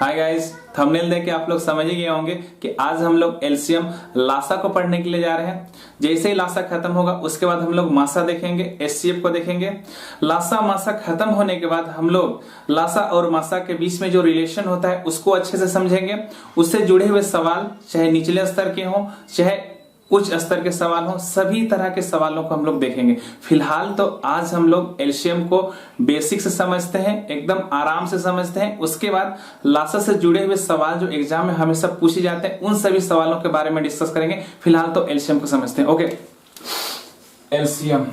Hi guys, thumbnail देख के आप लोग समझ ही गए होंगे कि आज हम लोग एलसीएम लासा को पढ़ने के लिए जा रहे हैं। जैसे ही लासा खत्म होगा उसके बाद हम लोग मासा देखेंगे, एचसीएफ को देखेंगे। लासा मासा खत्म होने के बाद हम लोग लासा और मासा के बीच में जो रिलेशन होता है उसको अच्छे से समझेंगे। उससे जुड़े हुए सवाल चाहे निचले स्तर के हों चाहे उच्च स्तर के सवाल हो, सभी तरह के सवालों को हम लोग देखेंगे। फिलहाल तो आज हम लोग एलसीएम को बेसिक से समझते हैं, एकदम आराम से समझते हैं। उसके बाद लासा से जुड़े हुए सवाल जो एग्जाम में हमेशा पूछे जाते हैं उन सभी सवालों के बारे में डिस्कस करेंगे। फिलहाल तो एलसीएम को समझते हैं। ओके, एलसीएम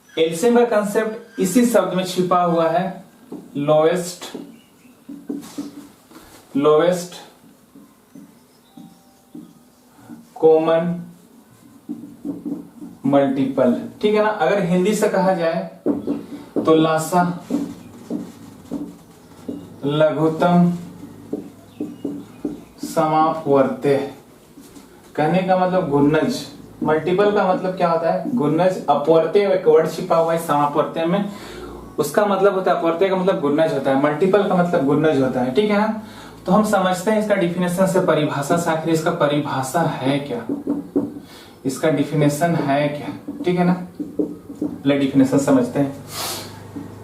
एलसीएम का कंसेप्ट इसी शब्द में छिपा हुआ है, लोएस्ट कॉमन मल्टीपल। ठीक है ना। अगर हिंदी से कहा जाए तो लासा लघुत्तम समापवर्त्य। कहने का मतलब गुणज, मल्टीपल का मतलब क्या होता है गुणज। अपवर्त्य एक वर्ड छिपा हुआ है समापवर्त्य में, उसका मतलब होता है अपवर्त्य का मतलब गुणज होता है, मल्टीपल का मतलब गुणज होता है। ठीक है ना। तो हम समझते हैं इसका डिफिनेशन से, परिभाषा से। आखिर इसका परिभाषा है क्या, इसका डिफिनेशन है क्या। ठीक है ना। पहले डिफिनेशन समझते हैं।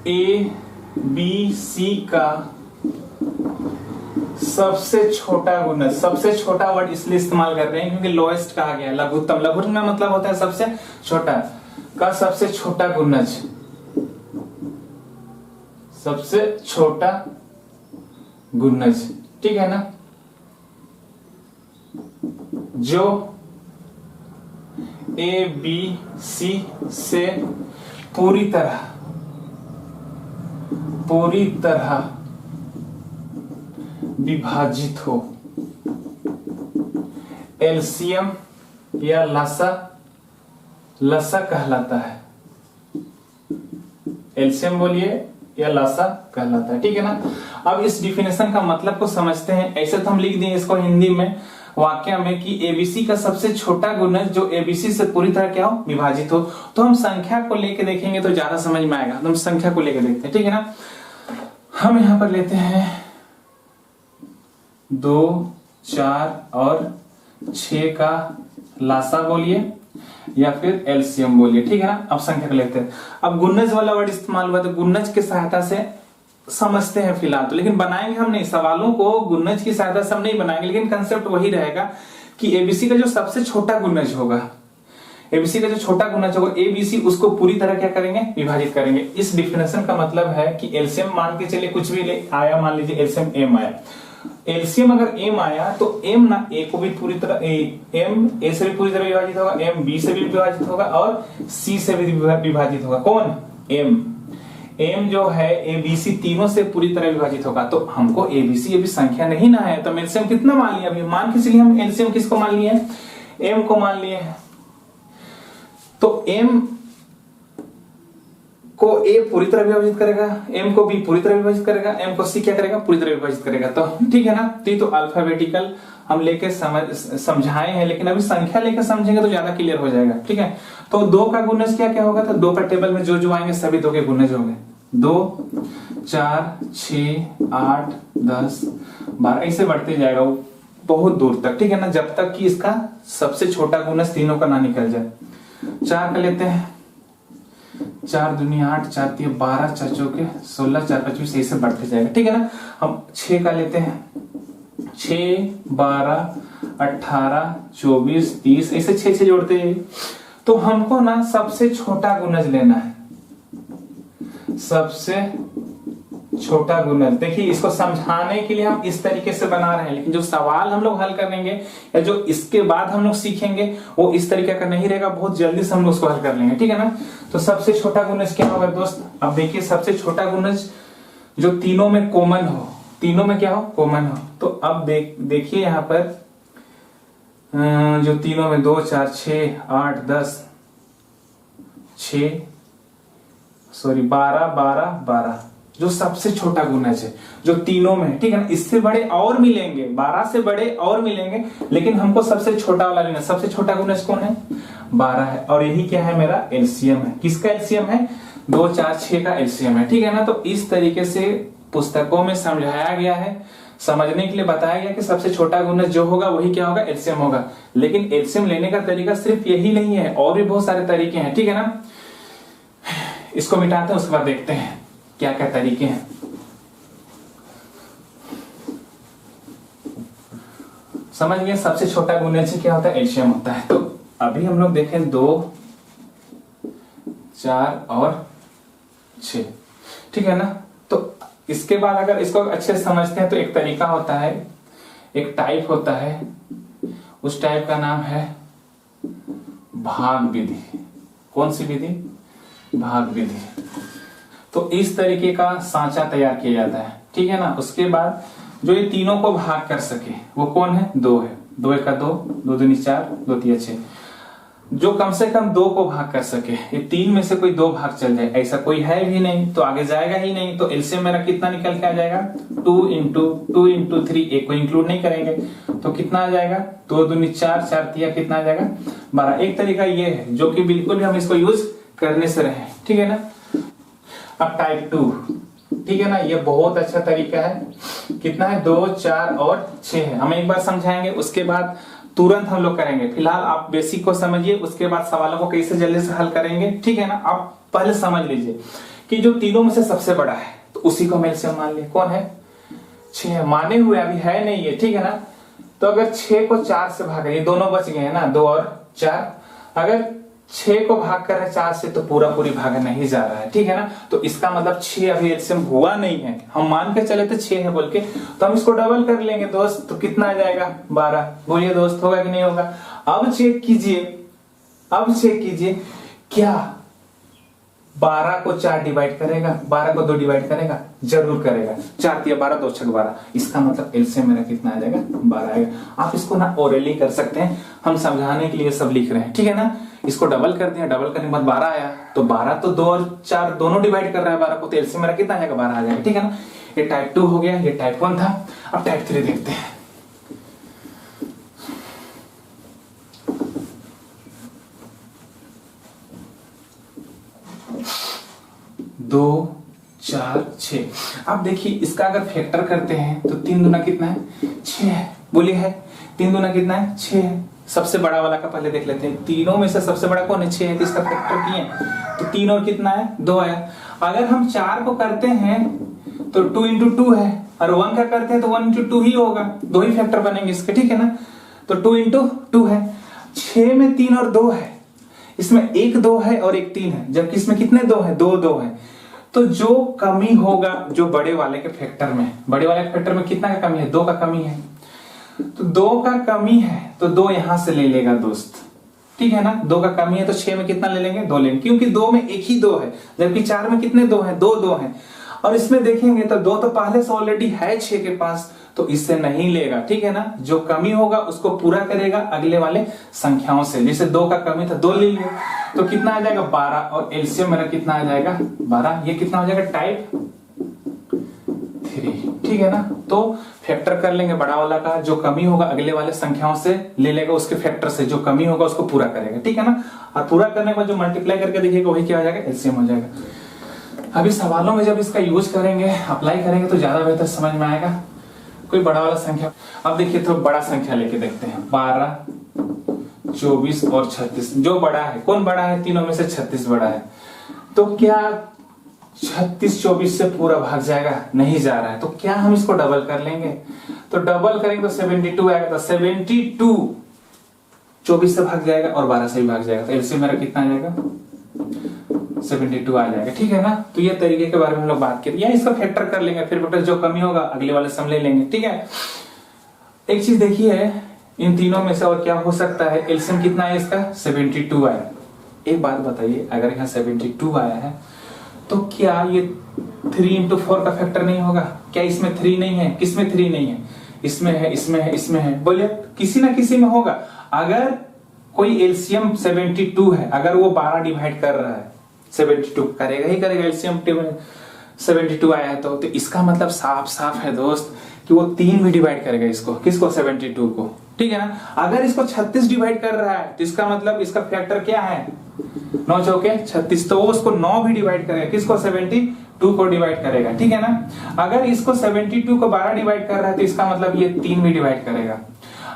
ए बी सी का सबसे छोटा गुणज, सबसे छोटा वर्ड इसलिए इस्तेमाल कर रहे हैं क्योंकि लोएस्ट कहा गया है। लघुत्तम, लघुत्तम का मतलब होता है सबसे छोटा, का सबसे छोटा गुणज, सबसे छोटा गुणज। ठीक है ना। जो ए बी सी से पूरी तरह विभाजित हो, एलसीएम या लासा कहलाता है। एलसीएम बोलिए या लासा कहलाता है। ठीक है ना। अब इस डिफिनेशन का मतलब को समझते हैं। ऐसे तो हम लिख दिए इसको हिंदी में वाक्य में कि एबीसी का सबसे छोटा गुणज जो एबीसी से पूरी तरह क्या हो, विभाजित हो। तो हम संख्या को लेके देखेंगे तो ज्यादा समझ में आएगा। तो हम संख्या को लेके देखते हैं। ठीक है ना। हम यहां पर लेते हैं 2, 4 और 6 का लासा बोलिए या फिर एलसीएम बोलिए। ठीक है ना। अब संख्या को लेते हैं। अब गुणज वाला वर्ड इस्तेमाल हुआ तो गुणज की सहायता से समझते हैं फिलहाल तो, लेकिन बनाएंगे हम नहीं सवालों को गुणज की सहायता से हम नहीं बनाएंगे, लेकिन कंसेप्ट वही रहेगा कि एबीसी का जो सबसे छोटा गुणज होगा, एबीसी का जो छोटा गुणज होगा एबीसी, उसको पूरी तरह क्या करेंगे, विभाजित करेंगे। इस डिफिनेशन का मतलब है कि एलसीएम मान के चलिए कुछ भी आया, मान लीजिए एलसीएम एम आया। एलसीएम अगर एम आया तो एम ना ए को भी पूरी तरह एम ए से भी पूरी तरह विभाजित होगा, एम बी से भी विभाजित होगा और सी से भी विभाजित होगा। कौन? एम जो है एबीसी तीनों से पूरी तरह विभाजित होगा। तो हमको एबीसी ये भी संख्या नहीं ना है, तो हम एलसीएम कितना मान लिया अभी, मान के चलिए हम एलसीएम किसको मान लिए हैं, एम को मान लिए हैं। तो एम को ए पूरी तरह विभाजित करेगा, एम को बी पूरी तरह विभाजित करेगा, एम को सी क्या करेगा, पूरी तरह विभाजित करेगा। तो ठीक है ना। तो अल्फाबेटिकल हम लेके समझाए हैं, लेकिन अभी संख्या लेकर समझेंगे तो ज्यादा क्लियर हो जाएगा। ठीक है। तो 2 का गुणज क्या क्या होगा, तो 2 का टेबल में जो आएंगे सभी 2 के गुणज होंगे। 2, 4, 6, 8, 10, 12 ऐसे बढ़ते जाएगा वो बहुत दूर तक। ठीक है ना। जब तक कि इसका सबसे छोटा गुणज तीनों का ना निकल जाए। 4 का लेते हैं, 4 दूनी 8, 4 तीन 12, 4 चौके 16, 4 5 20 ऐसे बढ़ते जाएगा। ठीक है ना। हम 6 का लेते हैं, 6, 12, 18, 24, 30 ऐसे 6 जोड़ते हैं। तो हमको ना सबसे छोटा गुणज लेना है, सबसे छोटा गुणज। देखिए इसको समझाने के लिए हम इस तरीके से बना रहे हैं, लेकिन जो सवाल हम लोग हल करेंगे या जो इसके बाद हम लोग सीखेंगे वो इस तरीके का नहीं रहेगा, बहुत जल्दी से हम लोग उसको हल कर लेंगे। ठीक है ना। तो सबसे छोटा गुणज क्या होगा दोस्त, अब देखिए सबसे छोटा गुणज जो तीनों में कॉमन हो, तीनों में क्या हो, कॉमन हो। तो अब देखिए यहां पर जो तीनों में 2, 4, 6, 8, 10, 12, 12 जो सबसे छोटा गुणज है जो तीनों में। ठीक है ना। इससे बड़े और मिलेंगे, 12 से बड़े और मिलेंगे, लेकिन हमको सबसे छोटा वाला लेना। सबसे छोटा गुणज कौन है, 12 है। और यही क्या है, मेरा एलसीएम है। किसका एलसीएम है, 2, 4, 6 का एलसीएम है। ठीक है ना। तो इस तरीके से पुस्तकों में समझाया गया है, समझने के लिए बताया गया कि सबसे छोटा गुणज जो होगा वही क्या होगा, एलसीएम होगा। लेकिन एलसीएम लेने का तरीका सिर्फ यही नहीं है, और भी बहुत सारे तरीके हैं, ठीक है ना। इसको मिटाते हैं, उसके बाद देखते हैं क्या क्या तरीके हैं। समझ गए, सबसे छोटा गुणज क्या होता है, एलसीएम होता है। तो अभी हम लोग देखें 2, 4 और 6, ठीक है ना। तो इसके बाद अगर इसको अच्छे से समझते हैं तो एक तरीका होता है, एक टाइप होता है, उस टाइप का नाम है भाग विधि। कौन सी विधि, भाग विधि। तो इस तरीके का सांचा तैयार किया जाता है, ठीक है ना। उसके बाद जो ये तीनों को भाग कर सके वो कौन है, 2 है। 2 1 2, 2 दूनी 4, 2 3 6। जो कम से कम 2 को भाग कर सके, ये 3 में से कोई 2 भाग चल जाए, ऐसा कोई है भी नहीं तो आगे जाएगा ही नहीं। तो एलसीएम मेरा कितना निकल के आ जाएगा, 2 इंटू 2 इंटू 3, एक को इंक्लूड नहीं करेंगे तो कितना आ जाएगा, 2 दूनी 4, 4 3 कितना आ जाएगा, 12। एक तरीका ये है जो कि बिल्कुल भी हम इसको यूज करने से रहे, ठीक है ना। अब टाइप 2, ठीक है ना, ये बहुत अच्छा तरीका है। कितना है, 2 4 और 6 है। हम एक बार समझाएंगे, उसके बाद तुरंत हम लोग करेंगे। फिलहाल आप बेसिक को समझिए, उसके बाद सवालों को कैसे जल्दी से हल करेंगे, ठीक है ना। आप पहले समझ लीजिए कि जो तीनों में से सबसे बड़ा है तो उसी को हम एलसीएम मान लिए। कौन है, 6 माने हुए, अभी है नहीं है, ठीक है ना। तो अगर 6 को 4 से भाग, ये दोनों बच गए हैं ना, 2 और 4। अगर 6 को भाग कर रहे 4 से तो पूरा पूरी भागा नहीं जा रहा है, ठीक है ना। तो इसका मतलब 6 अभी एलसीएम हुआ नहीं है, हम मान के चले थे 6 है बोल के, तो हम इसको डबल कर लेंगे दोस्त। तो कितना आ जाएगा, 12। बोलिए दोस्त, होगा कि नहीं होगा। अब चेक कीजिए, अब चेक कीजिए क्या 12 को 4 डिवाइड करेगा, 12 को 2 डिवाइड करेगा, जरूर करेगा। 4 3 12, 2 6 12। इसका मतलब एलसीएम मेरा कितना आ जाएगा, 12 आएगा। आप इसको ना ओरली कर सकते हैं, हम समझाने के लिए सब लिख रहे हैं, ठीक है ना। इसको डबल कर दिया, डबल करने के बाद 12 आया, तो 12 तो 2 और 4 दोनों डिवाइड कर रहा है 12 को, तो एलसीएम मेरा कितना आ जाएगा, 12 आ जाएगा, ठीक है ना। ये टाइप 2 हो गया, ये टाइप 1 था। अब टाइप 3 देखते हैं। दो 4 6। अब देखिए इसका अगर फैक्टर करते हैं तो 3 दूना कितना है, 6 है। बोलिए है, 3 दूना कितना है, 6 है। सबसे बड़ा वाला का पहले देख लेते हैं, तीनों में से सबसे बड़ा कौन है, 6 है। तो इसका फैक्टर किए तो 3 और कितना है, 2 आया। अगर हम 4 को करते हैं तो 2 इंटू 2 है, और 1 का करते हैं तो 1 इंटू 2 ही होगा, 2 ही फैक्टर बनेंगे इसके, ठीक है ना। तो 2 इंटू 2 है। 6 में 3 और 2 है, इसमें 1 2 है और 1 3 है, जबकि इसमें कितने 2 है, 2 2 है। तो जो कमी होगा जो बड़े वाले के फैक्टर में, बड़े वाले के फैक्टर में कितना का कमी है, 2 का कमी है। तो 2 का कमी है तो 2 यहां से ले लेगा दोस्त, ठीक है ना। 2 का कमी है तो 6 में कितना ले लेंगे, 2 लेंगे, क्योंकि 2 में एक ही 2 है, जबकि 4 में कितने 2 है, 2 2 है। और इसमें देखेंगे तो 2 तो पहले से ऑलरेडी है 6 के पास, तो इससे नहीं लेगा, ठीक है ना। जो कमी होगा उसको पूरा करेगा अगले वाले संख्याओं से। जैसे 2 का कमी था, 2 ले लिया, तो कितना आ जाएगा, 12। और एलसीएम मेरा कितना आ जाएगा, 12। ये कितना हो जाएगा, टाइप 3, ठीक है ना। तो फैक्टर कर लेंगे बड़ा वाला का, जो कमी होगा अगले वाले संख्याओं से ले लेगा, उसके फैक्टर से जो कमी होगा उसको पूरा करेगा, ठीक है ना। और पूरा करने के बाद जो मल्टीप्लाई करके देखिएगा वही क्या हो जाएगा, एलसीएम हो जाएगा। अभी सवालों में जब इसका यूज करेंगे, अप्लाई करेंगे तो ज्यादा बेहतर समझ में आएगा। कोई बड़ा वाला संख्या, अब देखिए तो बड़ा संख्या लेके देखते हैं, 12 24 और 36। जो बड़ा है, कौन बड़ा है, तीनों में से 36 बड़ा है। तो क्या 36 24 से पूरा भाग जाएगा, नहीं जा रहा है, तो क्या हम इसको डबल कर लेंगे। तो डबल करेंगे तो 72 आएगा, तो 72 24 से भाग जाएगा और 12 से भी भाग जाएगा, तो एलसीएम मेरा कितना आ जाएगा, 72 आ जाएगा, ठीक है ना। तो ये तरीके के बारे में हम लोग बात करें, या इसका फैक्टर कर लेंगे, फिर बेटा जो कमी होगा अगले वाले से हम ले लेंगे, ठीक है। एक चीज देखिए, इन तीनों में से और क्या हो सकता है, एलसीएम कितना है इसका, 72 आया। एक बात बताइए, अगर यहाँ 72 आया है तो क्या ये 3 इंटू 4 का फैक्टर नहीं होगा, क्या इसमें 3 नहीं है, किसमें 3 नहीं है, इसमें है, इसमें है, इसमें है, बोलिए किसी ना किसी में होगा। अगर कोई एलसीएम 72 है, अगर वो 12 डिवाइड कर रहा है, 72 करेगा ही करेगा, एलसीएम 72 आया है तो इसका मतलब साफ साफ है दोस्त कि वो 3 भी डिवाइड करेगा इसको, किसको, 72 को, ठीक है ना। अगर इसको 36 डिवाइड कर रहा है तो इसका मतलब इसका फैक्टर क्या है, 9 चौके 36, तो वो उसको 9 भी डिवाइड करेगा, किसको, 2 को डिवाइड करेगा, ठीक है ना। अगर इसको 72 को 12 डिवाइड कर रहा है तो इसका मतलब ये 3 भी डिवाइड करेगा।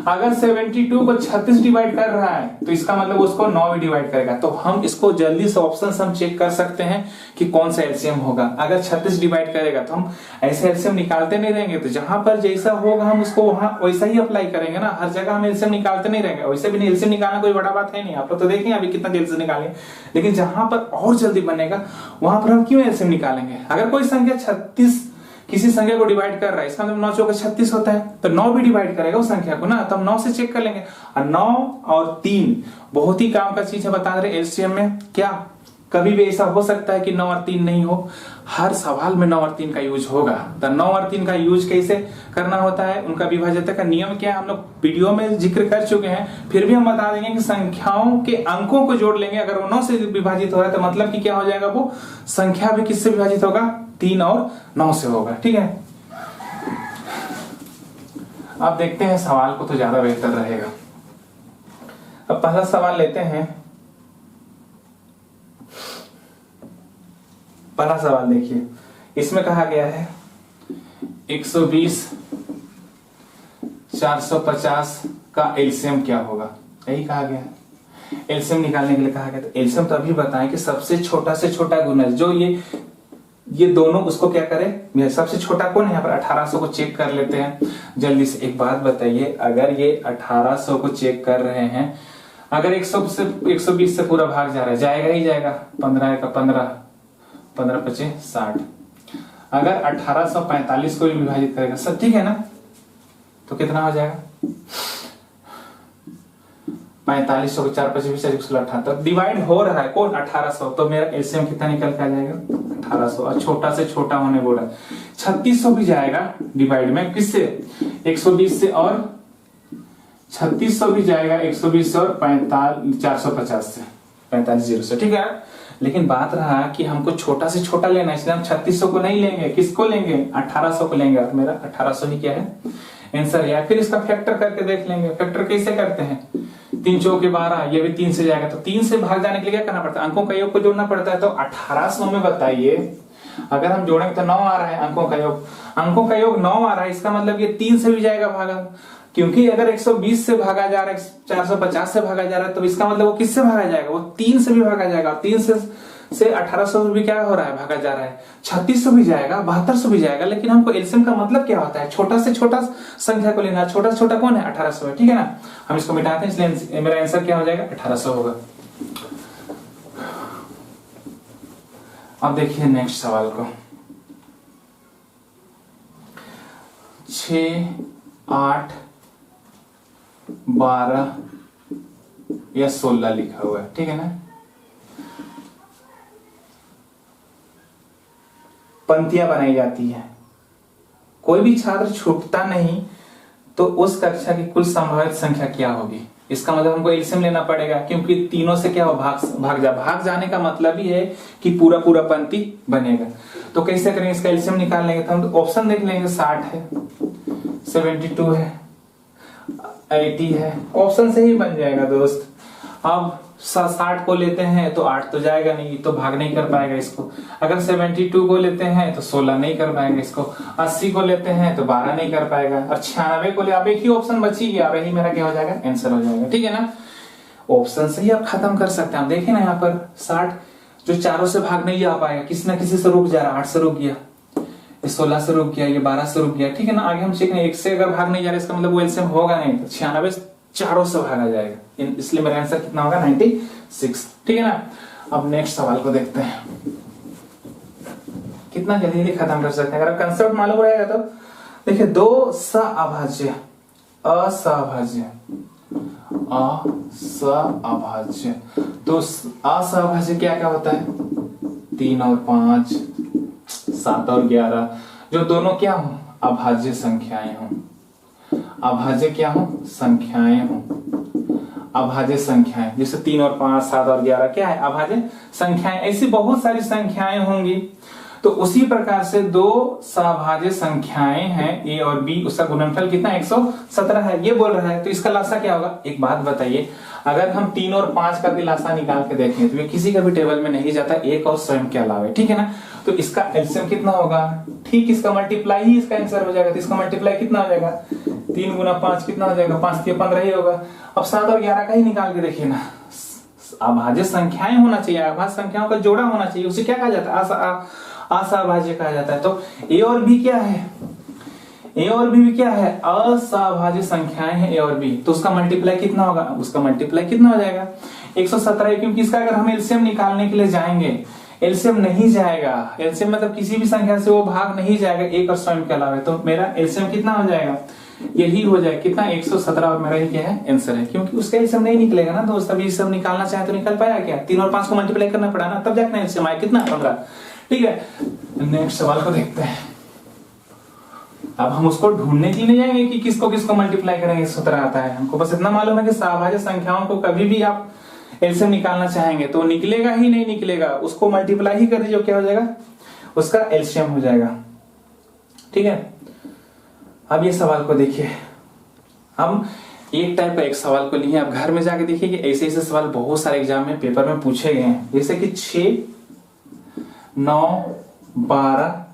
अगर 72 को 36 डिवाइड कर रहा है तो इसका मतलब उसको 9 भी डिवाइड करेगा। तो हम इसको जल्दी से ऑप्शन से हम चेक कर सकते हैं कि कौन सा एलसीएम होगा। अगर 36 डिवाइड करेगा तो हम ऐसे एलसीएम निकालते नहीं रहेंगे, तो जहां पर जैसा होगा हम उसको वहां वैसा ही अप्लाई करेंगे ना। हर जगह हम एलसीएम निकालते नहीं रहेंगे। वैसे भी एलसीएम निकालना कोई बड़ा बात है नहीं, आप लोग तो देखें अभी कितना जल्दी से निकालें। लेकिन जहां पर और जल्दी बनेगा वहां पर हम क्यों एलसीएम निकालेंगे। अगर कोई संख्या 36 किसी संख्या को डिवाइड कर रहा है, इसका मतलब 9 चौके 36 होता है, तो 9 भी डिवाइड करेगा उस संख्या को ना, तो हम 9 से चेक कर लेंगे। और 9 और 3 बहुत ही काम का चीज है, बता रहे एलसीएम में। क्या कभी भी ऐसा हो सकता है कि 9 और 3 नहीं हो? हर सवाल में 9 और 3 का यूज होगा। तो 9 और 3 का यूज कैसे करना होता है, उनका विभाज्यता का नियम क्या है, हम लोग वीडियो में जिक्र कर चुके हैं। फिर भी हम बता देंगे कि संख्याओं के अंकों को जोड़ लेंगे। अगर वो 9 से विभाजित हो रहा है तो मतलब कि क्या हो जाएगा, वो संख्या भी किससे विभाजित होगा, 3 और 9 से होगा, ठीक है। अब देखते हैं सवाल को, तो ज्यादा बेहतर रहेगा। अब पहला सवाल लेते हैं। पहला सवाल देखिए, इसमें कहा गया है 120 450 का एलसीएम क्या होगा, यही कहा गया है। एलसीएम निकालने के लिए कहा गया। तो एलसीएम तो अभी बताएं कि सबसे छोटा से छोटा गुणज जो ये दोनों, उसको क्या करें, सबसे छोटा कौन है यहाँ पर, 1800 को चेक कर लेते हैं जल्दी से। एक बात बताइए, अगर ये 1800 को चेक कर रहे हैं, अगर 120 से पूरा भाग जा रहा है, जाएगा ही जाएगा। 15 का 15, 15 पचे 60। अगर 1845 को भी विभाजित करेगा सब, ठीक है ना, तो कितना हो जाएगा, 4500 को 4 पचे 118। तो डिवाइड हो रहा है कौन, 1800। तो मेरा एलसीएम कितना निकल के आ जाएगा, 1800। और छोटा से छोटा होने बोला, 3600 भी जाएगा डिवाइड में, किससे, 120 से, और 3600 भी जाएगा 120 से, और 450 से, 45 से, ठीक है। लेकिन बात रहा कि हमको छोटा से छोटा लेना है, इसलिए हम 3600 को नहीं लेंगे, किसको लेंगे, 1800 को लेंगे। और मेरा 1800 ही क्या है आंसर। या फिर इसका फैक्टर करके देख लेंगे। फैक्टर कैसे करते हैं, 3 चौके 12, ये भी 3 से जाएगा। तो 3 से भाग जाने के लिए क्या करना पड़ता है, अंकों का योग को जोड़ना पड़ता है। तो 1800 में बताइए, अगर हम जोड़ेंगे तो 9 आ रहा है अंकों का योग, अंकों का योग 9 आ रहा है, इसका मतलब ये 3 से भी जाएगा भागा। क्योंकि अगर 120 से भागा जा रहा है, 450 से भागा जा रहा है, तो इसका मतलब वो किससे भागा जाएगा, वो 3 से भी भागा जाएगा। 3 से 1800 भी क्या हो रहा है, भागा जा रहा है। 3600 भी जाएगा, 7200 भी जाएगा। लेकिन हमको एलसीएम का मतलब क्या होता है, छोटा से छोटा संख्या को लेना। छोटा से छोटा कौन है, 1800 है, ठीक है ना। हम इसको मिटाते हैं, इसलिए मेरा आंसर क्या हो जाएगा, 1800 होगा। अब देखिए नेक्स्ट सवाल को, 6, 8, 12 या 16 लिखा हुआ है, ठीक है ना। पंक्तियां बनाई जाती है, कोई भी छात्र छूटता नहीं, तो उस कक्षा की कुल संभावित संख्या क्या होगी। इसका मतलब हमको एलसीएम लेना पड़ेगा, क्योंकि तीनों से क्या हो, भाग जाने का मतलब ही है कि पूरा पूरा पंक्ति बनेगा। तो कैसे करेंगे, इसका एलसीएम निकाल लेंगे। तो हम ऑप्शन देख लेंगे, 60 है, 72 है, 80 है, ऑप्शन से ही बन जाएगा दोस्त। अब 60 को लेते हैं तो 8 तो जाएगा नहीं, तो भाग नहीं कर पाएगा इसको। अगर 72 को लेते हैं तो 16 नहीं कर पाएंगे इसको। 80 को लेते हैं तो 12 नहीं कर पाएगा। और 96 को ले, अब एक ही ऑप्शन बची गया, वही मेरा क्या हो जाएगा, आंसर हो जाएगा, ठीक है ना। ऑप्शन से ही आप खत्म कर सकते हैं। आप देखें ना यहाँ पर 60 जो चारों से भाग नहीं जा पाएगा, किसी ना किसी से रुक जा रहा, 8 से रुक गया, 16 से रुक गया, ये 12 से रुक गया, ठीक है ना। आगे हम सीखेंगे, 1 से अगर भाग नहीं जा रहा, इसका मतलब वो एलसीएम होगा नहीं। तो 96 चारों से भागा जाएगा, इसलिए मेरा आंसर कितना होगा, 96, ठीक है ना। अब नेक्स्ट सवाल को देखते हैं, कितना जल्दी खत्म कर सकते हैं। अगर कंसेप्ट मालूम रहेगा तो देखिए, 2 सअभाज्य, असअभाज्य, असअभाज्य। तो असअभाज्य क्या क्या होता है, 3 और 5, 7 और 11, जो दोनों क्या हो, अभाज्य संख्याएं हों। अभाज्य क्या हो, संख्याएं हो, अभाज्य संख्याएं, जैसे 3 और 5, 7 और 11 क्या है, अभाज्य संख्याएं। ऐसी बहुत सारी संख्याएं होंगी तो उसी प्रकार से दो सभाज्य संख्याएं हैं ए और बी, उसका गुणनफल कितना 117 है, ये बोल रहा है। तो इसका लासा क्या होगा? एक बात बताइए, अगर हम 3 और 5 का भी लासा निकाल के देखें तो ये किसी का भी टेबल में नहीं जाता, एक और स्वयं के अलावा, ठीक है ना। तो इसका एलसीएम कितना होगा? ठीक इसका मल्टीप्लाई ही इसका आंसर हो जाएगा। तो इसका मल्टीप्लाई कितना हो जाएगा? 3 गुना 5 कितना हो जाएगा? 5 3 15 ही होगा। अब 7 और 11 का ही निकाल के देखिए ना, अभाज्य संख्याएं होना चाहिए, अभाज्य संख्याओं का जोड़ा होना चाहिए, उसे क्या कहा जाता है? असहभाज्य कहा जाता है। तो ए और बी क्या है? ए और बी भी क्या है? असहभाज्य संख्याएं हैं ए और बी। तो उसका मल्टीप्लाई कितना होगा? उसका मल्टीप्लाई कितना हो जाएगा? 117। क्योंकि इसका अगर हम एलसीएम निकालने के लिए जाएंगे, एलसीएम नहीं जाएगा, एलसीएम मतलब किसी भी संख्या से वो भाग नहीं जाएगा एक और स्वयं के अलावा। तो मेरा एलसीएम कितना हो जाएगा? यही हो जाए कितना? 117। और मेरा ही क्या है? आंसर है। क्योंकि उसका एलसीएम नहीं निकलेगा ना दोस्त, अभी सब निकालना चाहे तो निकल पाया क्या? 3 और 5 को मल्टीप्लाई करना पड़ा ना, तब जाकर एलसीएम आया कितना? 15। ठीक है, नेक्स्ट सवाल को देखते हैं। अब हम उसको ढूंढने के लिए नहीं जाएंगे कि किसको किसको मल्टीप्लाई करेंगे 17 आता है। हमको बस इतना मालूम है कि सभाज्य संख्याओं को कभी भी आप एलसीएम निकालना चाहेंगे तो निकलेगा ही नहीं निकलेगा, उसको मल्टीप्लाई ही कर दीजिए, क्या हो जाएगा? उसका एलसीएम हो जाएगा। ठीक है, अब ये सवाल को देखिए, हम एक टाइप का एक सवाल को लिए, आप घर में जाके देखिए कि ऐसे ऐसे सवाल बहुत सारे एग्जाम में पेपर में पूछे गए हैं। जैसे कि 6 9 12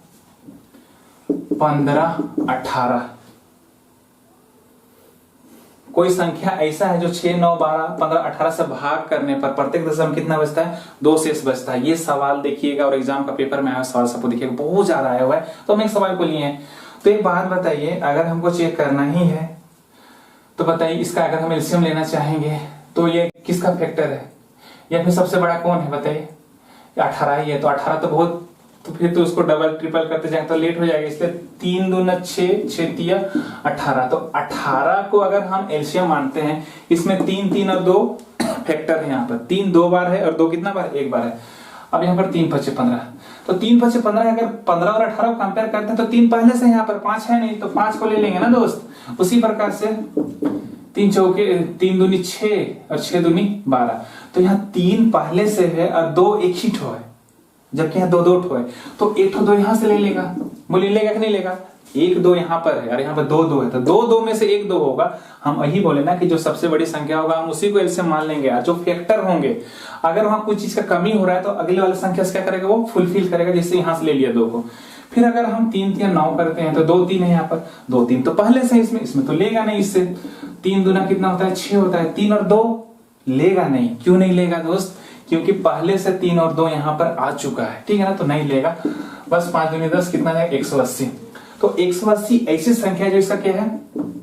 15 18, कोई संख्या ऐसा है जो 6 9 12 15 18 से भाग करने पर प्रत्येक दशम कितना बचता है? 2 शेष बचता है। ये सवाल देखिएगा और एग्जाम का पेपर में आया सवाल सबको देखिएगा, बहुत ज्यादा आया हुआ है। तो हम एक सवाल को लिए हैं। तो एक बात बताइए, अगर हमको चेक करना ही है तो बताइए इसका अगर हम एलसीएम लेना चाहेंगे तो ये किसका फैक्टर है या फिर सबसे बड़ा कौन है? बताइए 18 ही है। तो 18 तो बहुत, तो फिर तो उसको डबल ट्रिपल करते जाए तो लेट हो जाएगा, इसलिए 3 दूना 6 6 तिया 18। तो 18 को अगर हम एलसीएम मानते हैं, इसमें 3 3 और 2 फैक्टर है। यहाँ पर 3 2 बार है और 2 कितना बार? 1 बार है। अब यहाँ पर 3 5 15, तो 3 5 15 अगर 15 और 18 को कंपेयर करते हैं तो 3 पहले से यहाँ पर 5 है नहीं, तो 5 को ले लेंगे ना दोस्त। उसी प्रकार से 3 चौके 3 दूनी 6 और 6 दूनी 12, तो यहाँ 3 पहले से है और 2 एक ही ठो है, जबकि यहाँ 2 2 ठो है। तो एक ठो 2 यहाँ से ले लेगा, बोलिए लेगा कि नहीं लेगा? 1 2 यहाँ पर है और यहाँ पर 2 2 है, तो 2 2 में से 1 2 होगा। हम वही बोले ना कि जो सबसे बड़ी संख्या होगा हम उसी को एलसीएम मान लेंगे। जो फैक्टर होंगे, अगर वहां कुछ चीज का कमी हो रहा है तो अगले वाले संख्या से क्या करेगा? वो फुलफिल करेगा। जैसे यहाँ से ले लिया 2 को, फिर अगर हम 3 3 9 करते हैं तो 2 3 है, यहाँ पर 2 3 तो पहले से इसमें तो लेगा नहीं। इससे 3 दूना कितना होता है? 6 होता है। 3 और 2 लेगा नहीं। क्यों नहीं लेगा दोस्त? क्योंकि पहले से 3 और 2 यहाँ पर आ चुका है, ठीक है ना, तो नहीं लेगा। बस 5 दूनी 10 कितना है? 180। तो 180 ऐसी संख्या जो इसका क्या है?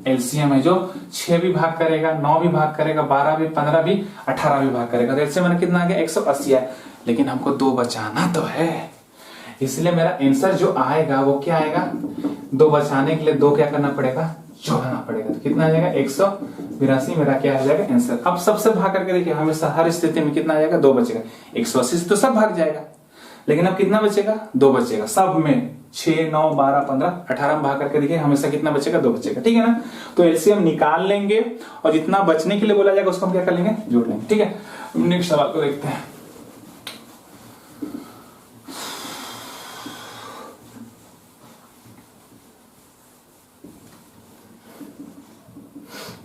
एलसीएम है, जो 6 भी भाग करेगा, 9 भी भाग करेगा, 12 भी, 15 भी, 18 भी भाग करेगा। तो एलसीएम कितना आ गया? 180 है। लेकिन हमको 2 बचाना तो है, इसलिए मेरा आंसर जो आएगा वो क्या आएगा? 2 बचाने के लिए 2 क्या करना पड़ेगा? जोड़ना पड़ेगा। तो कितना आ जाएगा? 182 मेरा क्या आ जाएगा? आंसर। अब सबसे भाग करके देखिए, हमेशा हर स्थिति में कितना आ जाएगा? 2 बचेगा। 180 से तो सब भाग जाएगा, लेकिन अब कितना बचेगा? 2 बचेगा। सब में 6 9 12 15 18 में भाग करके देखिए, हमेशा कितना बचेगा? 2 बचेगा, ठीक है ना। तो एलसीएम निकाल लेंगे और जितना बचने के लिए बोला जाएगा उसको हम क्या कर लेंगे? जोड़ लेंगे, ठीक है। नेक्स्ट सवाल को देखते हैं।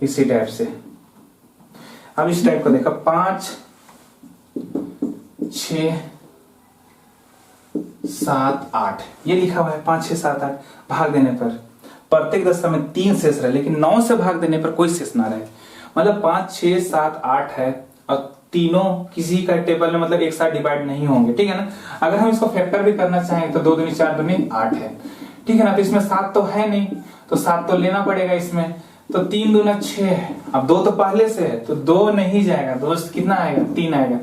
इसी टाइप से अब इस टाइप को देखा, 5 6 7 8 ये लिखा हुआ है। 5 6 7 8 भाग देने पर प्रत्येक दशा में 3 शेष रहे, लेकिन 9 से भाग देने पर कोई शेष ना रहे। मतलब 5 6 7 8 है और तीनों किसी का टेबल में मतलब एक साथ डिवाइड नहीं होंगे, ठीक है ना। अगर हम इसको फैक्टर भी करना चाहें तो 2 दूनी 4 दूनी 8 है, ठीक है ना। तो इसमें 7 तो है नहीं, तो 7 तो लेना पड़ेगा इसमें। तो 3 दूना 6 है, अब 2 तो पहले से है तो 2 नहीं जाएगा दोस्त, कितना आएगा? 3 आएगा।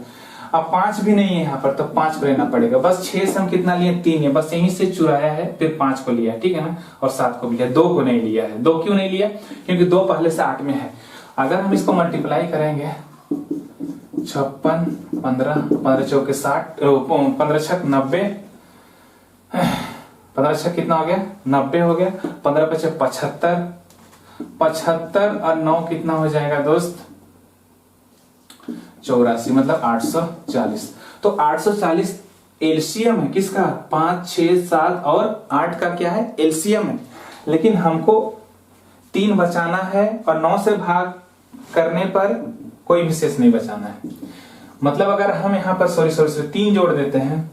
अब 5 भी नहीं है यहाँ पर, तो 5 को लेना पड़ेगा। बस 6 से हम कितना लिए? 3 है, बस यहीं से चुराया है, फिर 5 को लिया है, ठीक है ना। और 7 को भी लिया, 2 को नहीं लिया है। 2 क्यों नहीं लिया? क्योंकि 2 पहले से 8 में है। अगर हम इसको मल्टीप्लाई करेंगे, 56 15 15 चौके 60 15 छक 90, 15 छक कितना हो गया? 90 हो गया। 15 पचे 75, 75 और 9 कितना हो जाएगा दोस्त? 84, मतलब 840। तो 840 एलसीएम है किसका, 5, 6, 7 और 8 का क्या है, एलसीएम है। लेकिन हमको 3 बचाना है और 9 से भाग करने पर कोई भी शेष नहीं बचाना है। मतलब अगर हम यहाँ पर सॉरी 3 जोड़ देते हैं,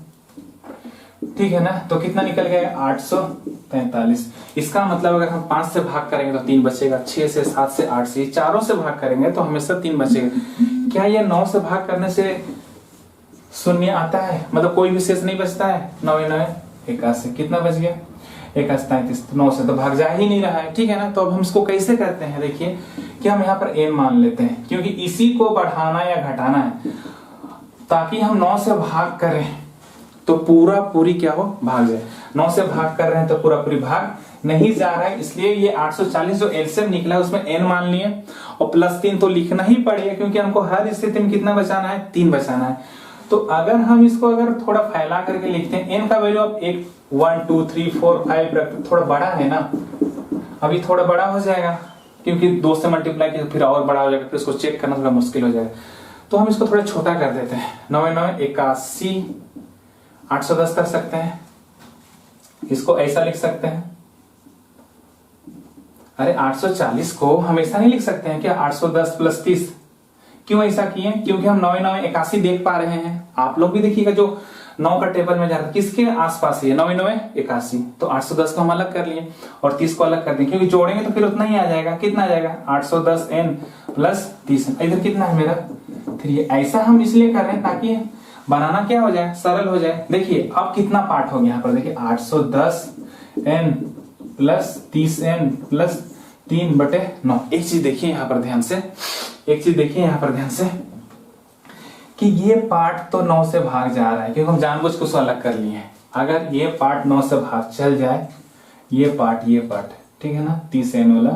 ठीक है ना, तो कितना निकल गया, 843। इसका मतलब अगर हम 5 से भाग करेंगे तो 3 बचेगा, 6 से, 7 से, 8 से, चारों से भाग करेंगे तो हमेशा 3 बचेगा। क्या ये 9 से भाग करने से शून्य आता है, मतलब कोई भी शेष नहीं बचता है, 9 9 81, कितना बच गया, 81, 9 से तो भाग जा ही नहीं रहा है, ठीक है ना। तो अब हम इसको कैसे करते हैं, देखिए कि हम यहाँ पर n मान लेते हैं, क्योंकि इसी को बढ़ाना या घटाना है, ताकि हम 9 से भाग करें तो पूरा पूरी क्या हो, भाग जाए। 9 से भाग कर रहे हैं तो पूरा पूरी भाग नहीं जा रहा है, इसलिए ये 840 जो एलसीएम निकला है उसमें n मान लिए और +3 तो लिखना ही पड़ेगा, क्योंकि हमको हर स्थिति में कितना बचाना है, 3 बचाना है। तो अगर हम इसको अगर थोड़ा फैला करके लिखते हैं, n का वैल्यू अब 1 2 3 4 5 रखते, थोड़ा बड़ा है ना, अभी थोड़ा बड़ा हो जाएगा, क्योंकि 2 से मल्टीप्लाई किया फिर और बड़ा हो जाएगा, फिर इसको चेक करना थोड़ा मुश्किल हो जाएगा। तो हम इसको थोड़ा छोटा कर देते हैं, 9 9 81, 810 कर सकते हैं, इसको ऐसा लिख सकते हैं। अरे 840 को हम ऐसा नहीं लिख सकते हैं क्या, 810 + 30, क्यों ऐसा किए, क्योंकि हम 9 9 81 देख पा रहे हैं। आप लोग भी देखिएगा जो 9 का टेबल में जा रहा है किसके आसपास है, 9 9 81, तो 810 को हम अलग कर लिए और 30 को अलग कर दिए, क्योंकि जोड़ेंगे तो फिर उतना ही आ जाएगा, कितना आ जाएगा, 810n + 30, इधर कितना है मेरा 3। ऐसा हम इसलिए कर रहे हैं ताकि बनाना क्या हो जाए, सरल हो जाए। देखिए अब कितना पार्ट हो गया यहाँ पर, देखिए 810n + 30n + 3/9। एक चीज देखिए यहाँ पर ध्यान से, एक चीज देखिए यहाँ पर ध्यान से कि ये पार्ट तो 9 से भाग जा रहा है, क्योंकि हम जानबूझ के उसको अलग कर लिए हैं। अगर ये पार्ट 9 से भाग चल जाए, ये पार्ट ठीक है ना, 30n वाला,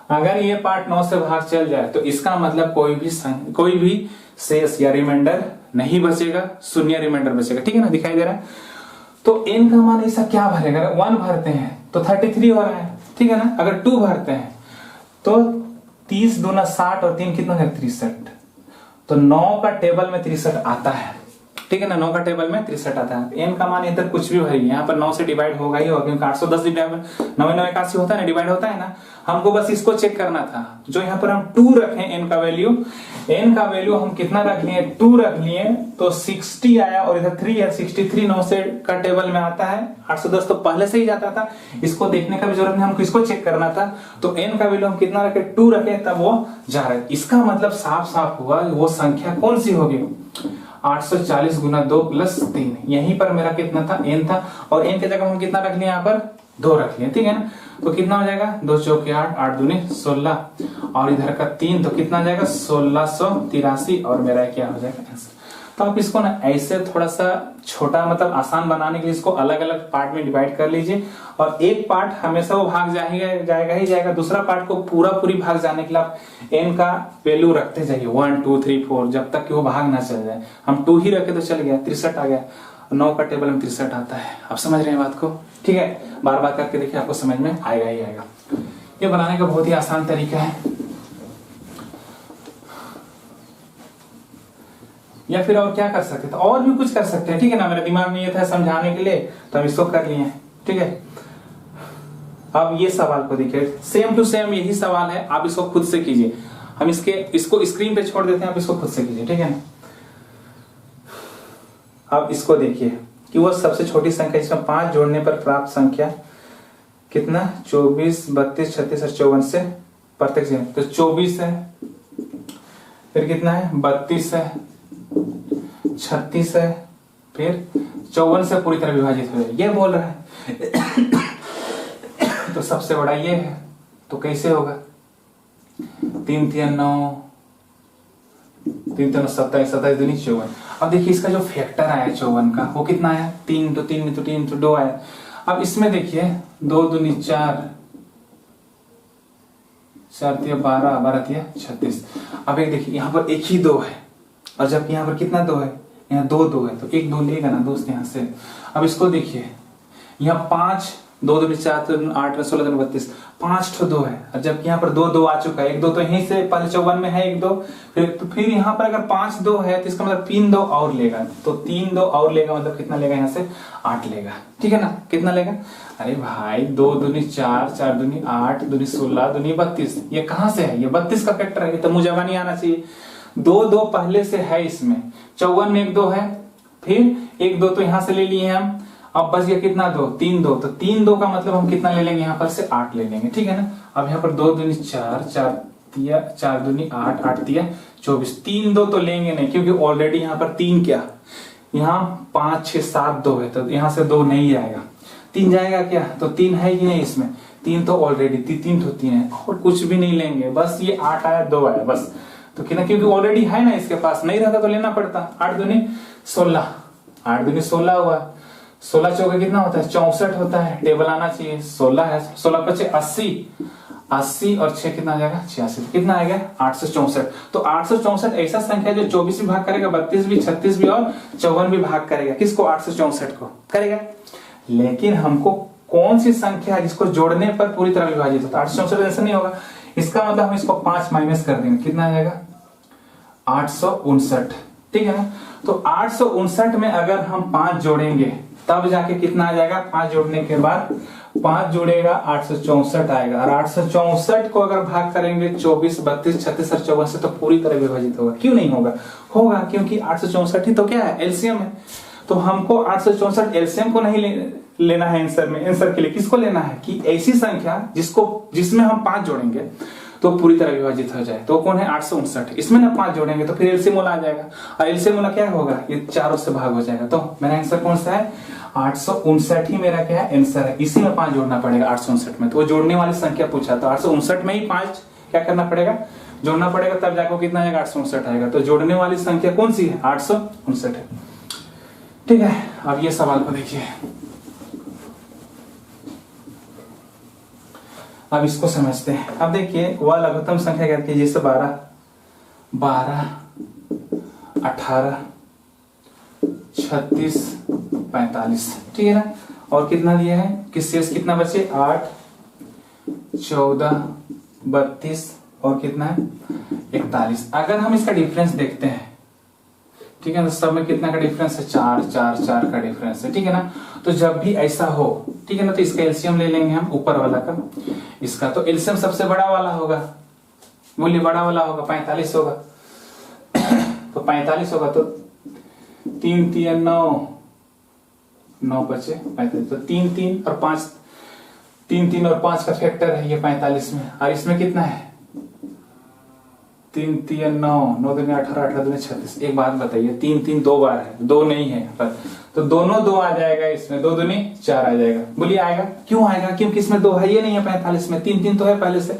अगर ये पार्ट 9 से भाग चल जाए तो इसका मतलब कोई भी शेष या रिमाइंडर नहीं बचेगा, शून्य रिमाइंडर बचेगा, ठीक है ना, दिखाई दे रहा है। तो n का मान ऐसा क्या भरेगा, अगर 1 भरते हैं तो 33 हो रहा है, ठीक है ना। अगर 2 भरते हैं तो 30 दूना 60 और 3 कितना है, 63। तो 9 का टेबल में 63 आता है, ठीक है ना, 9 का टेबल में 63 आता है। n का मान इधर कुछ भी भरिए, यहाँ पर 9 से डिवाइड होगा ही होगा, क्योंकि 810 डिवाइड 9 9 81 होता है ना, डिवाइड होता है ना। हमको बस इसको चेक करना था, जो यहाँ पर हम 2 रखे n का वैल्यू हम कितना रख लिए, 2 रख लिए, तो 60 आया और इधर 3 है, 63 9 से का टेबल में आता है, 810 तो पहले से ही जाता था, इसको देखने का भी जरूरत नहीं, हमको इसको चेक करना था। तो n का वैल्यू हम कितना रखे, 2 रखे, तब वो जा रहा है। इसका मतलब साफ साफ हुआ वो संख्या कौन सी होगी, 840 × 2 + 3, यहीं पर मेरा कितना था, n था, और n की जगह हम कितना रख लिए, यहाँ पर 2 रख लिए, ठीक है ना। तो कितना हो जाएगा, 2 चौके 8, 8 दूनी 16, और इधर का 3, तो कितना जाएगा 1683, और मेरा क्या हो जाएगा आंसर। तो आप इसको ना ऐसे थोड़ा सा छोटा, मतलब आसान बनाने के लिए इसको अलग अलग पार्ट में डिवाइड कर लीजिए, और एक पार्ट हमेशा वो भाग जाएगा, दूसरा पार्ट को पूरी भाग जाने के लिए आप n का वैल्यू रखते जाइए, 1 2 3 4, जब तक कि वो भाग ना चल जाए। हम 2 ही रखे तो चल गया, 63 आ गया, 9 का टेबल में 63 आता है। आप समझ रहे हैं बात को, ठीक है, बार बार करके देखिए, आपको समझ में आएगा ही आएगा। ये बनाने का बहुत ही आसान तरीका है। या फिर और क्या कर सकते थे, और भी कुछ कर सकते हैं, ठीक है ना। मेरे दिमाग में ये था समझाने के लिए, तो हम इसको कर लिए, ठीक है। अब ये सवाल को देखिए, सेम टू सेम यही सवाल है, आप इसको खुद से कीजिए। हम इसको स्क्रीन पे छोड़ देते हैं, आप इसको खुद से कीजिए, ठीक है ना। अब इसको देखिए कि वो सबसे छोटी संख्या जिसमें 5 जोड़ने पर प्राप्त संख्या कितना, 24 32 36 और 54 से प्रत्येक, तो 24 है, फिर कितना है 32 है, 36 है, फिर 54 से पूरी तरह विभाजित हो जाए, ये बोल रहा है। तो सबसे बड़ा ये है, तो कैसे होगा, 3 3 9, 3 3 27, 27 दूनी 54। अब देखिए इसका जो फैक्टर आया 54 का, वो कितना आया, 3 तो 3 तो 3 तो 2 आया। अब इसमें देखिए 2 दूनी 4, 4 तिया 12, 12 तिया 36। अब एक देखिए यहाँ पर एक ही 2 है, और जबकि यहाँ पर कितना 2 है, यहाँ 2 2 है, तो 1 2 लेगा ना दोस्त यहाँ से। अब इसको देखिए, यहाँ 5 2 दूनी 4, 3 दूनी 8, 16 दूनी 32, 5 ठो 2 है। और जबकि यहाँ पर 2 2 आ चुका है, 1 2 तो यहीं से पहले 54 में है 1 2, फिर यहाँ पर अगर 5 2 है तो इसका मतलब 3 2 और लेगा, तो 3 2 और लेगा मतलब कितना लेगा यहाँ से 8 लेगा, ठीक है ना। कितना लेगा, अरे भाई 2 दूनी 4, 4 दूनी 8, दूनी 16, दूनी 32, ये कहाँ से है, ये 32 का फैक्टर है, ये तो मुझे नहीं आना चाहिए। 2 2 पहले से है इसमें, 54 में 1 2 है, फिर 1 2 तो यहाँ से ले लिए हम, अब बच गया कितना 2, 3 2, तो 3 2 का मतलब हम कितना ले लेंगे यहाँ पर से 8 ले लेंगे, ठीक है ना। अब यहाँ पर 2 दूनी 4, 4 दिया 4 दूनी 8, 8 दिया 24, 3 2 तो लेंगे नहीं क्योंकि ऑलरेडी यहाँ पर 3 क्या, यहाँ 5 6 7 2 है, तो यहाँ से 2 नहीं जाएगा, 3 जाएगा क्या, तो 3 है कि नहीं इसमें, 3 तो ऑलरेडी 3 तो 3 है, और कुछ भी नहीं लेंगे, बस ये 8 आया 2 आया बस, तो कितना, क्योंकि ऑलरेडी है ना इसके पास, नहीं रहता तो लेना पड़ता। 8 दूनी 16, 8 दूनी 16 हुआ, 16 चौके कितना होता है 64 होता है, टेबल आना चाहिए, 16 है, 16 पचे 80, 80 और 6 कितना आ जाएगा 86, कितना आएगा 864। तो 864 ऐसा संख्या जो 24 भी भाग करेगा, 32 भी, 36 भी और 54 भी भाग करेगा, किसको 864 को करेगा। लेकिन हमको कौन सी संख्या है जिसको जोड़ने पर पूरी तरह विभाजित होता है, 864 ऐसा नहीं होगा, इसका मतलब हम इसको 5 माइनस कर देंगे, कितना आ जाएगा 859, ठीक है ना। तो 859 में अगर हम 5 जोड़ेंगे तब जाके कितना आ जाएगा, 5 जोड़ने के बाद 5 जोड़ेगा 864 आएगा, और 864 को अगर भाग करेंगे 24, 32, 36 और 54 से तो पूरी तरह विभाजित होगा, क्यों नहीं होगा, होगा क्योंकि 864 ही तो क्या है, एलसीएम है। तो हमको 864 एलसीएम को नहीं लेना है आंसर में, आंसर के लिए किसको लेना है कि ऐसी संख्या जिसमें हम 5 जोड़ेंगे तो पूरी तरह विभाजित हो जाए, तो कौन है 859, इसमें ना 5 जोड़ेंगे तो फिर एलसीएम वाला आ जाएगा, और एलसीएम वाला क्या होगा, ये चारों से भाग हो जाएगा, तो मेरा आंसर कौन सा है 859 ही मेरा क्या है आंसर है, इसी में 5 जोड़ना पड़ेगा 859 में, तो वो जोड़ने वाली संख्या पूछा, तो 859 में ही 5 क्या करना पड़ेगा, जोड़ना पड़ेगा, तब जाकर कितना आएगा 859 आएगा, तो जोड़ने वाली संख्या कौन सी है 859 है, ठीक है। अब ये सवाल को देखिए, अब इसको समझते हैं। अब देखिए वह लघुत्तम संख्या कहती है जैसे 12, 18, 36, 45, ठीक है ना, और कितना दिया है कि शेष कितना बचे 8, 14, 32 और कितना है 41। अगर हम इसका डिफरेंस देखते हैं, ठीक है ना, सब में कितना का डिफरेंस है 4 4 4 का डिफरेंस है, ठीक है ना। तो जब भी ऐसा हो, ठीक है ना, तो इसका एलसीएम ले लेंगे हम ऊपर वाला का, इसका तो एलसीएम सबसे बड़ा वाला होगा, मूल्य बड़ा वाला होगा 45 होगा, तो 45 होगा, तो 3 3 9 9 बचे 45, तो 3 3 और 5, 3 3 और 5 का फैक्टर है ये 45 में, और इसमें कितना है 3 3 9 9 दूनी 18, 18 दूनी 36। एक बात बताइए 3 3 2 बार है, 2 नहीं है पर, तो दोनों 2 आ जाएगा, इसमें 2 दूनी 4 आ जाएगा, बोलिए आएगा, क्यों आएगा, क्योंकि इसमें 2 है, ये नहीं है 45 में, 3 3 तो है पहले से।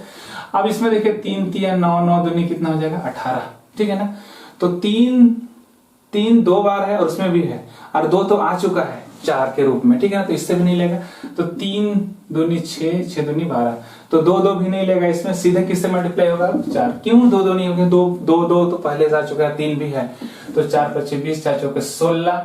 अब इसमें देखिए 3 3 9 9 दूनी कितना हो जाएगा 18, ठीक है ना, तो 3 3 2 बार है और उसमें भी है, और 2 तो आ चुका है 4 के रूप में, ठीक है ना, तो इससे भी नहीं लेगा, तो 3 दूनी 6, 6 दूनी 12, तो 2 2 भी नहीं लेगा, इसमें सीधे किससे मल्टीप्लाई होगा 4, क्यों 2 2 नहीं होगा, 2 2 2 तो पहले से आ चुका है, 3 भी है, तो 4 5 20, 4 चौके 16,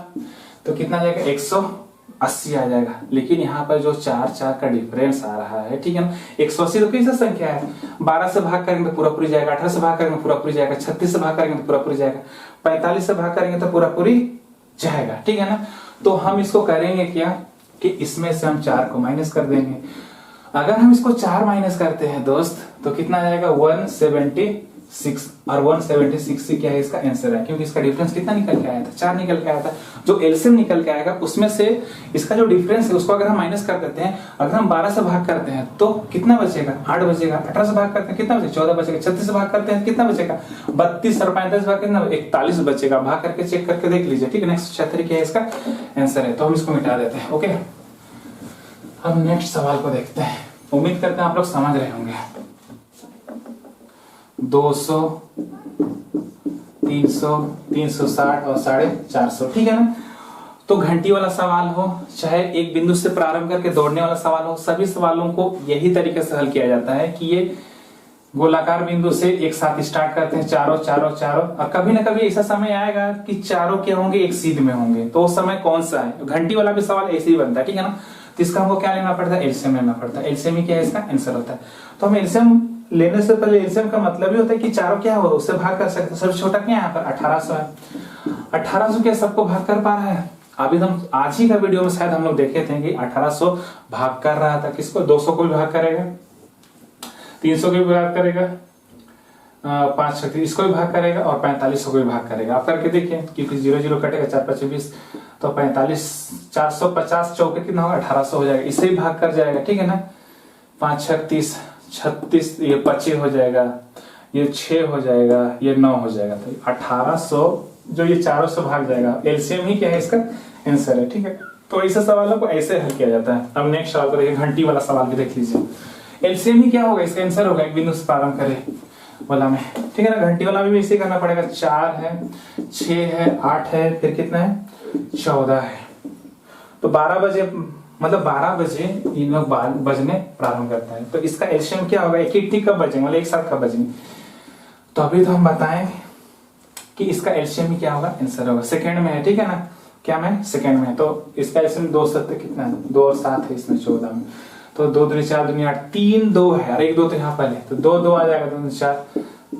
तो कितना जाएगा 180 आ जाएगा। लेकिन यहाँ पर जो 4 4 का डिफरेंस आ रहा है, ठीक है ना, 180 तो कैसा संख्या है, 12 से भाग करेंगे तो पूरा पूरी जाएगा, 18 से भाग करेंगे तो पूरा पूरी जाएगा, 36 से भाग करेंगे तो पूरा पूरी जाएगा, 45 से भाग करेंगे तो पूरा पूरी जाएगा, ठीक है ना। तो हम इसको करेंगे क्या कि इसमें से हम 4 को माइनस कर देंगे। अगर हम इसको 4 माइनस करते हैं दोस्त तो कितना आ जाएगा 176, और 176 ही क्या है इसका आंसर है, क्योंकि इसका डिफरेंस कितना निकल के आया था 4 निकल के आया था। जो एलसीएम निकल के आएगा उसमें से इसका जो डिफरेंस है उसको अगर हम माइनस कर देते हैं, अगर हम 12 से भाग करते हैं तो कितना बचेगा 8 बचेगा, 18 से भाग करते हैं कितना बचेगा 14 बचेगा, 36 से भाग करते हैं कितना बचेगा 32 और 45 भाग कितना 41 बचेगा। भाग करके चेक करके देख लीजिए, ठीक है। नेक्स्ट 76 क्या है इसका आंसर है, तो हम इसको मिटा देते हैं। ओके, हम नेक्स्ट सवाल को देखते हैं। उम्मीद करते हैं आप लोग समझ रहे होंगे। 200, 300, 360 और 450, ठीक है ना। तो घंटी वाला सवाल हो चाहे एक बिंदु से प्रारंभ करके दौड़ने वाला सवाल हो, सभी सवालों को यही तरीके से हल किया जाता है कि ये गोलाकार बिंदु से एक साथ स्टार्ट करते हैं, चारों चारों चारों, और कभी ना कभी ऐसा समय आएगा कि चारों क्या होंगे एक सीध में होंगे, तो उस समय कौन सा है। घंटी वाला भी सवाल ऐसे ही बनता है, ठीक है ना। तो इसका हमको क्या लेना पड़ता है, एलसीएम लेना पड़ता है। एलसीएम ही क्या है, इसका आंसर होता है। तो हम एलसीएम लेने से पहले एलसीएम का मतलब ही होता है कि चारों क्या हो उससे भाग कर सकते हैं। सबसे छोटा क्या है यहाँ पर 1800 है। 1800 क्या सबको भाग कर पा रहा है। अभी हम आज ही का वीडियो में शायद हम लोग देखे थे कि 1800 भाग कर रहा था किसको, 200 को भी भाग करेगा, 300 को भी भाग करेगा, 5 इसको भी भाग करेगा और 4500 को भी भाग करेगा। आप करके देखिए क्योंकि 0 0 कटेगा, 4 5 20 तो 45 450 चौके कितना होगा 1800 हो जाएगा, इससे भी भाग कर जाएगा। ठीक है ना, 5 6 30 36 ये 25 हो जाएगा, ये 6 हो जाएगा, ये 9 हो जाएगा। तो 1800 जो ये चारों से भाग जाएगा। एलसीएम ही क्या है इसका आंसर है। ठीक है, तो ऐसे सवालों को ऐसे हल किया जाता है। अब नेक्स्ट सवाल को देखिए, घंटी वाला सवाल भी देख लीजिए। एलसीएम ही क्या होगा, इसका आंसर होगा एक बिंदु से प्रारंभ करें वाला में। ठीक है ना, घंटी वाला भी इसे करना पड़ेगा। 4 है, 6 है, 8 है, फिर कितना है 14 है। तो 12 बजे मतलब 12 बजे इन लोग बजने प्रारंभ करता है। तो इसका एलसीएम क्या होगा, एक ही कब बजेंगे, मतलब एक साथ कब बजेंगे। तो अभी तो हम बताएं कि इसका एलसीएम ही क्या होगा, आंसर होगा सेकंड में है। ठीक है ना, क्या में सेकंड में है। तो इसका एलसीएम 2 7 कितना है, 2 और 7 है इसमें 14 में। तो 2 दूनी 4 दूनी 8, 3 2 है और 1 2 तो यहाँ पहले, तो 2 2 आ जाएगा, 2 दूनी 4,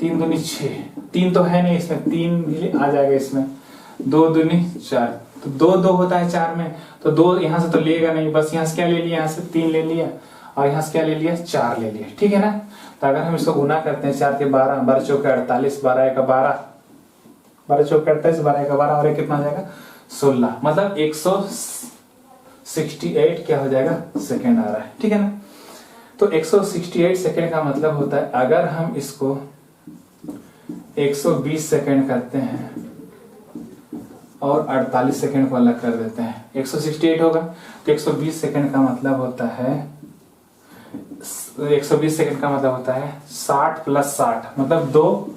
3 दूनी 6, 3 तो है नहीं इसमें, 3 भी आ जाएगा इसमें, 2 दूनी 4, तो 2 2 होता है 4 में, तो 2 यहाँ से तो लेगा नहीं, बस यहाँ से क्या ले लिया, यहाँ से 3 ले लिया और यहाँ से क्या ले लिया 4 ले लिया। ठीक है ना, तो अगर हम इसको गुना करते हैं 4 के 12, 12 चौके 48, 12 एक 12, 12 चौके 48, 12 एक 12 और एक कितना आ जाएगा 16, मतलब 168 क्या हो जाएगा सेकेंड आ रहा है। ठीक है ना, तो 168 सेकेंड का मतलब होता है अगर हम इसको 120 सेकेंड करते हैं और 48 सेकेंड को अलग कर देते हैं, 168 होगा। तो 120 सेकेंड का मतलब होता है 120 सेकेंड का मतलब होता है 60 + 60 मतलब 2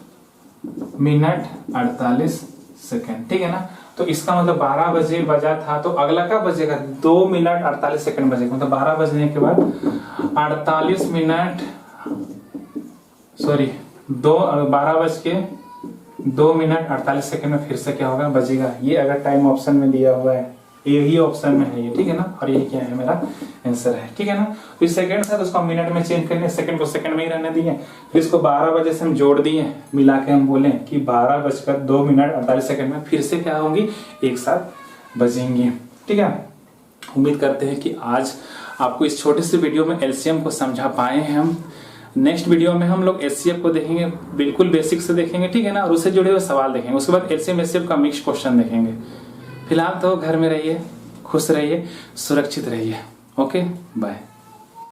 मिनट 48 सेकेंड। ठीक है ना, तो इसका मतलब 12 बजे बजा था, तो अगला कब बजेगा 2 मिनट 48 सेकेंड बजेगा, मतलब 12 बजने के बाद 48 मिनट 12 बज के 2 मिनट 48 सेकेंड में फिर से क्या होगा बजेगा। ये अगर टाइम ऑप्शन में दिया हुआ है, यही ऑप्शन में है ये। ठीक है ना, और ये क्या है मेरा आंसर है। ठीक है ना, तो इस सेकंड था तो उसको मिनट में चेंज करने, सेकंड को सेकंड में ही रहने दिए, फिर इसको 12 बजे से हम जोड़ दिए, मिला के हम बोले कि 12 बजकर 2 मिनट 48 सेकंड में फिर से क्या होंगी एक साथ बजेंगी। ठीक है, उम्मीद करते हैं कि आज आपको इस छोटे से वीडियो में एलसीएम को समझा पाए हैं हम। नेक्स्ट वीडियो में हम लोग एचसीएफ को देखेंगे, बिल्कुल बेसिक से देखेंगे। ठीक है ना, और उससे जुड़े हुए सवाल देखेंगे, उसके बाद एलसीएम एचसीएफ का मिक्स क्वेश्चन देखेंगे। फिलहाल तो घर में रहिए, खुश रहिए, सुरक्षित रहिए। Okay, bye.